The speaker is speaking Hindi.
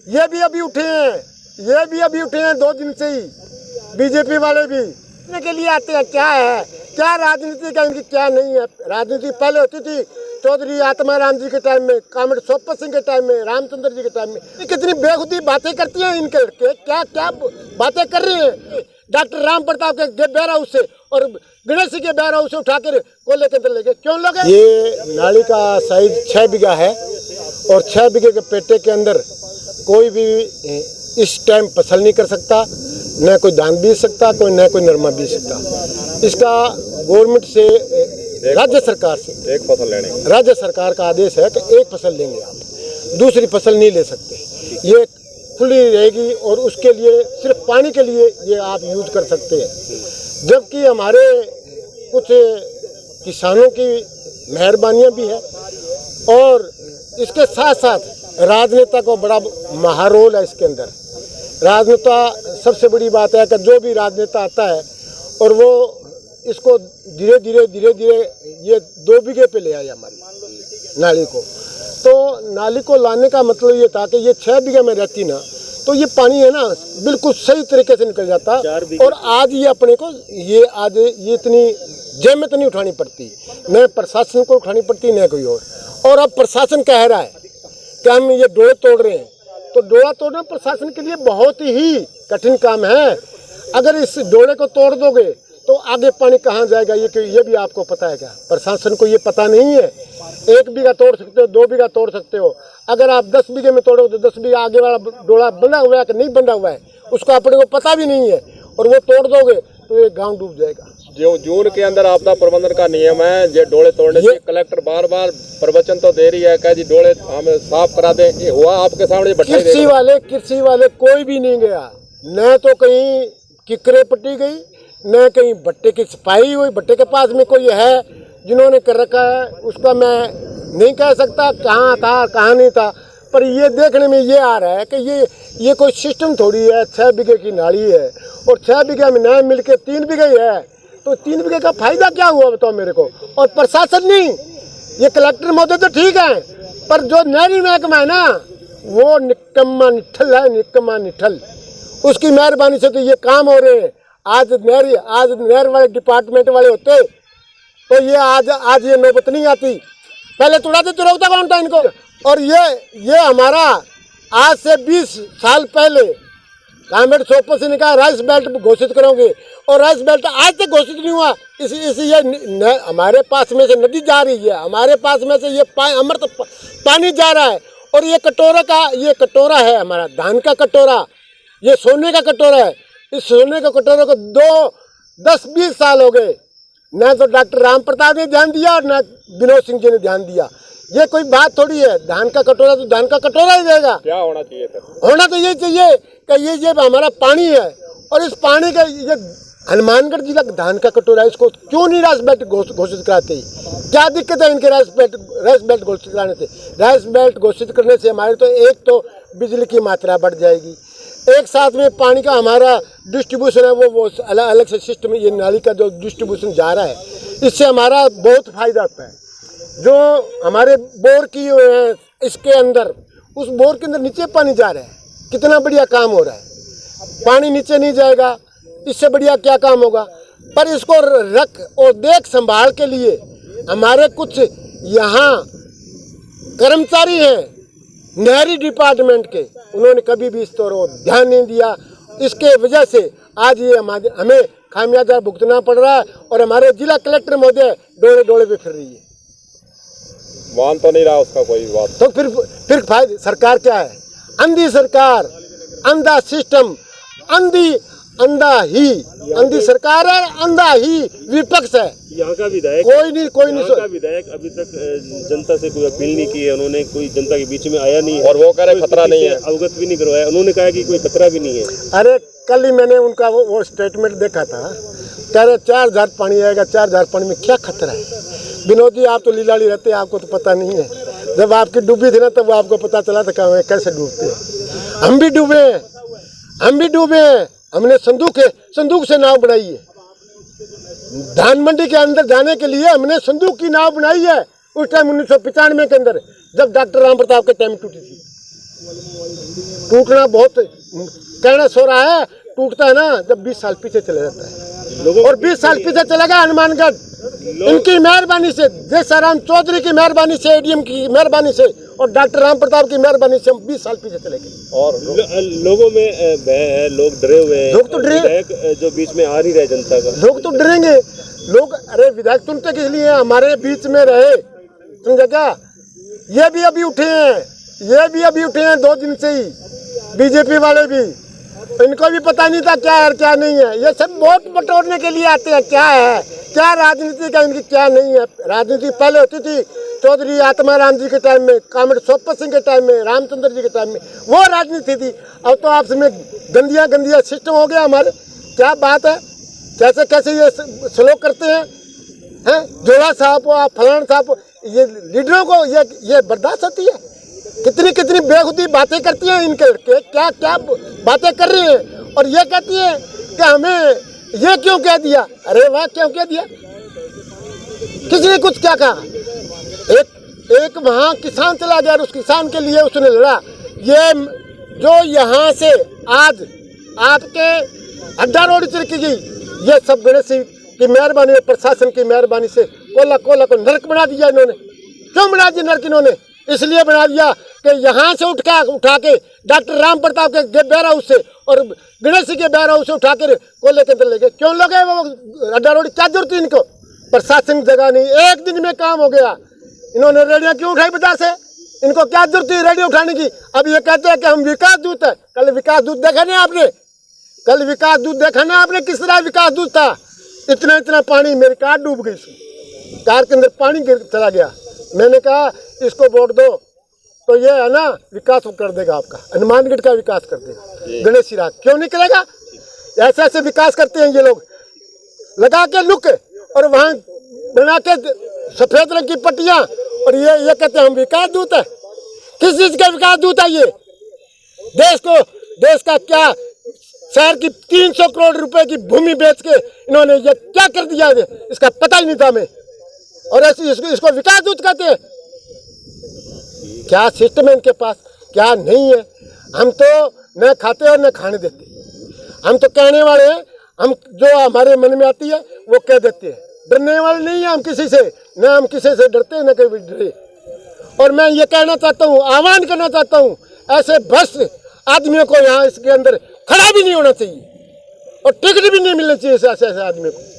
ये भी अभी उठे हैं, ये भी अभी उठे हैं 2 दिन से ही। बीजेपी वाले भी के लिए आते हैं। क्या है, क्या राजनीति का इनकी क्या नहीं है। राजनीति पहले होती थी चौधरी आत्माराम जी के टाइम में, कामरेड सोपत सिंह के टाइम में, रामचंद्र जी के टाइम में। कितनी बेखुदी बातें करती हैं इनके लड़के, क्या क्या बातें कर रही हैं। डॉक्टर राम प्रताप के बेर हाउस से और गणेश जी के बेर हाउस से उठा कर कोयले के अंदर लेके क्यों लोगे। ये नाली का साइज 6 बीघा है और 6 बीघे के पेटे के अंदर कोई भी इस टाइम फसल नहीं कर सकता, न कोई धान बीज सकता, कोई न कोई नरमा बीज सकता। इसका गवर्नमेंट से, राज्य सरकार से एक फसल लेने, राज्य सरकार का आदेश है कि एक फसल लेंगे आप, दूसरी फसल नहीं ले सकते। ये खुली रहेगी और उसके लिए सिर्फ पानी के लिए ये आप यूज कर सकते हैं। जबकि हमारे कुछ किसानों की मेहरबानियाँ भी है और इसके साथ साथ राजनेता को बड़ा महारोल है इसके अंदर। राजनेता सबसे बड़ी बात है कि जो भी राजनेता आता है और वो इसको धीरे धीरे ये 2 बीघे पे ले आए हमारी नाली को। तो नाली को लाने का मतलब ये था कि ये 6 बीघे में रहती ना तो ये पानी है ना बिल्कुल सही तरीके से निकल जाता। और आज ये अपने को आज ये इतनी जहमत नहीं उठानी पड़ती, न प्रशासन को उठानी पड़ती न कोई और अब प्रशासन कह रहा है कि हम ये डोले तोड़ रहे हैं, तो डोला तोड़ना प्रशासन के लिए बहुत ही कठिन काम है। अगर इस डोले को तोड़ दोगे तो आगे पानी कहाँ जाएगा, ये भी आपको पता है क्या? प्रशासन को ये पता नहीं है। 1 बीघा तोड़ सकते हो, 2 बीघा तोड़ सकते हो। अगर आप 10 बीघे में तोड़ोगे तो 10 बीघा आगे वाला डोला बंधा हुआ है कि नहीं बंधा हुआ है उसको अपने को पता भी नहीं है और वो तोड़ दोगे तो ये गाँव डूब जाएगा। जो जून के अंदर आपदा प्रबंधन का नियम है, जो डोले तोड़ने से कलेक्टर बार बार प्रवचन तो दे रही है कि जी डोले हमें साफ करा दें। ये हुआ आपके सामने? कृषि वाले कोई भी नहीं गया, न तो कहीं किकरे पट्टी गई, न कहीं भट्टे की सफाई हुई। भट्टे के पास में कोई है जिन्होंने कर रखा है, उसका मैं नहीं कह सकता कहाँ था कहाँ नहीं था, पर ये देखने में ये आ रहा है कि ये कोई सिस्टम थोड़ी है। 6 बीघे की नाली है और 6 बीघे में न मिल के 3 बीघे है, तो 3 बीघे का फायदा क्या हुआ बताओ मेरे को। और प्रशासन नहीं, ये कलेक्टर महोदय तो ठीक है, पर जो नहरी महकमा है ना वो निकम्मा निठल है, निकम्मा निठल। उसकी मेहरबानी से तो ये काम हो रहे हैं। आज नहर वाले डिपार्टमेंट वाले होते तो ये आज ये नौबत नहीं आती। पहले तोड़ाते तो रोकता कौन था इनको। और ये हमारा आज से 20 साल पहले कामरेड सोपत सिंह ने कहा राइस बेल्ट घोषित करोगे और राइस बेल्ट आज तक घोषित नहीं हुआ। ये हमारे पास में से नदी जा रही है, हमारे पास में से ये अमृत पानी जा रहा है और ये कटोरा है हमारा धान का कटोरा, ये सोने का कटोरा है। इस सोने के कटोरे को 10-20 साल हो गए, न तो डॉक्टर राम प्रताप ने ध्यान दिया और न विनोद सिंह जी ने ध्यान दिया। ये कोई बात थोड़ी है, धान का कटोरा तो धान का कटोरा ही रहेगा। क्या होना चाहिए सर? होना तो ये चाहिए कि ये हमारा पानी है और इस पानी का ये हनुमानगढ़ जिला धान का कटोरा है, इसको क्यों नहीं राइस बेल्ट घोषित कराते? क्या दिक्कत है इनके राइस बेल्ट घोषित कराने से? राइस बेल्ट घोषित करने से हमारे तो एक तो बिजली की मात्रा बढ़ जाएगी, एक साथ में पानी का हमारा डिस्ट्रीब्यूशन है वो अलग से सिस्टम, ये नाली का जो डिस्ट्रीब्यूशन जा रहा है इससे हमारा बहुत फायदा होता है। जो हमारे बोर की है इसके अंदर, उस बोर के अंदर नीचे पानी जा रहा है, कितना बढ़िया काम हो रहा है। पानी नीचे नहीं जाएगा, इससे बढ़िया क्या काम होगा। पर इसको रख और देख संभाल के लिए हमारे कुछ यहाँ कर्मचारी हैं नहरी डिपार्टमेंट के, उन्होंने कभी भी इस तरह ध्यान नहीं दिया। इसके वजह से आज ये हमें खामियाजा भुगतना पड़ रहा है और हमारे जिला कलेक्टर महोदय डोले पे फिर रही है। मान तो नहीं रहा उसका कोई बात। तो फिर फायदा सरकार क्या है? अंधी सरकार, अंधा सिस्टम, अंधी सरकार है, अंधा ही विपक्ष है। यहाँ का विधायक कोई नहीं विधायक अभी तक जनता से कोई अपील नहीं की है, उन्होंने कोई जनता के बीच में आया नहीं है और वो कह रहे खतरा नहीं है, अवगत भी नहीं करवाया। उन्होंने कहा कि कोई खतरा भी नहीं है। अरे कल ही मैंने उनका वो स्टेटमेंट देखा था, कह रहे 4000 पानी आएगा, 4000 पानी में क्या खतरा है। विनोद जी आप तो लीलाड़ी रहते हैं, आपको तो पता नहीं है। जब आपकी डूबी थी ना तब आपको पता चला था कैसे डूबते हैं। हम भी डूबे हैं, हमने संदूक से नाव बनाई है। धान मंडी के अंदर जाने के लिए हमने संदूक की नाव बनाई है। उस टाइम 1995 के अंदर जब डॉक्टर राम प्रताप के टाइम टूटी थी। टूटना बहुत कहना सो रहा है, टूटता है ना जब 20 साल पीछे चले जाता है। और 20 साल पीछे चलेगा हनुमानगढ़ इनकी मेहरबानी से, जयसाराम चौधरी की मेहरबानी से, एडीएम की मेहरबानी से और डॉक्टर राम प्रताप की मेहरबानी से हम 20 साल पीछे चले गए। और लोगों में भय है, लोग डरे हुए हैं। लोग तो डरे, विधायक जो बीच में आ नहीं रहे जनता का, लोग तो डरेंगे। लोग अरे विधायक चुनते किस लिए, हमारे बीच में रहे, समझे क्या? ये भी अभी उठे हैं, ये भी अभी उठे हैं 2 दिन से ही, बीजेपी वाले भी। इनको भी पता नहीं था क्या है क्या नहीं है। ये सब वोट बटोरने के लिए आते हैं। क्या है, क्या राजनीति का इनकी क्या नहीं है। राजनीति पहले होती थी चौधरी आत्माराम जी के टाइम में, कामरेड सोपत सिंह के टाइम में, रामचंद्र जी के टाइम में, वो राजनीति थी। अब तो आपस में गंदिया गंदिया सिस्टम हो गया हमारे। क्या बात है, कैसे कैसे ये सलूक करते हैं, जोड़ा साहब हो, फलाना साहब हो, ये लीडरों को ये बर्दाश्त होती है? कितनी कितनी बेखुदी बातें करती हैं इनके लड़के, क्या क्या बातें कर रही हैं। और ये कहती है कि हमें ये क्यों कह दिया। अरे वाह, क्यों कह दिया? किसने कुछ क्या कहा? एक वहाँ किसान चला गया, उस किसान के लिए उसने लड़ा। ये जो यहाँ से आज आपके अड्डा रोड चिरकी गई, ये सब गणेश की मेहरबानी, प्रशासन की मेहरबानी से कोला को नरक बना दिया इन्होंने। क्यों बना दिया नरक इन्होंने? इसलिए बना दिया कि यहाँ से उठा के डॉक्टर राम प्रताप के बेर हाउस से और गणेश के बेर हाउस से उठा के कोले के अंदर ले गए। क्यों लगे वो अड्डा रोड? क्या जरूरत थी इनको? प्रशासन जगह नहीं, एक दिन में काम हो गया। इन्होंने रेडियो क्यों उठाई बाजार से? इनको क्या जरूरत थी रेडियो उठाने की? अब ये कहते हैं कि हम विकास दूत है। कल विकास दूत देखा नहीं आपने? कल विकास दूत देखा ना आपने? किस तरह विकास दूत था? इतना पानी, मेरी कार डूब गई, कार के अंदर पानी चला गया। मैंने कहा इसको वोट दो तो ये है ना विकास कर देगा, आपका हनुमानगढ़ का विकास कर देगा। गणेश राग क्यों नहीं करेगा? ऐसे ऐसे विकास करते हैं ये लोग, लगा के लुक और वहाँ बना के सफेद रंग की पट्टियाँ, और ये कहते हैं हम विकास दूत है। किस चीज का विकास दूत है ये? देश का क्या, शहर की 300 करोड़ रुपए की भूमि बेच के इन्होंने ये क्या कर दिया है, इसका पता ही नहीं था हमें। और इसको विकास दूत कहते हैं। क्या सिस्टम है इनके पास, क्या नहीं है। हम तो न खाते और न खाने देते। हम तो कहने वाले हैं, हम जो हमारे मन में आती है वो कह देते हैं। डरने वाले नहीं है हम किसी से, न हम किसी से डरते न कभी डरे। और मैं ये कहना चाहता हूँ, आह्वान करना चाहता हूँ, ऐसे भ्रष्ट आदमियों को यहाँ इसके अंदर खड़ा भी नहीं होना चाहिए और टिकट भी नहीं मिलना चाहिए ऐसे आदमियों को।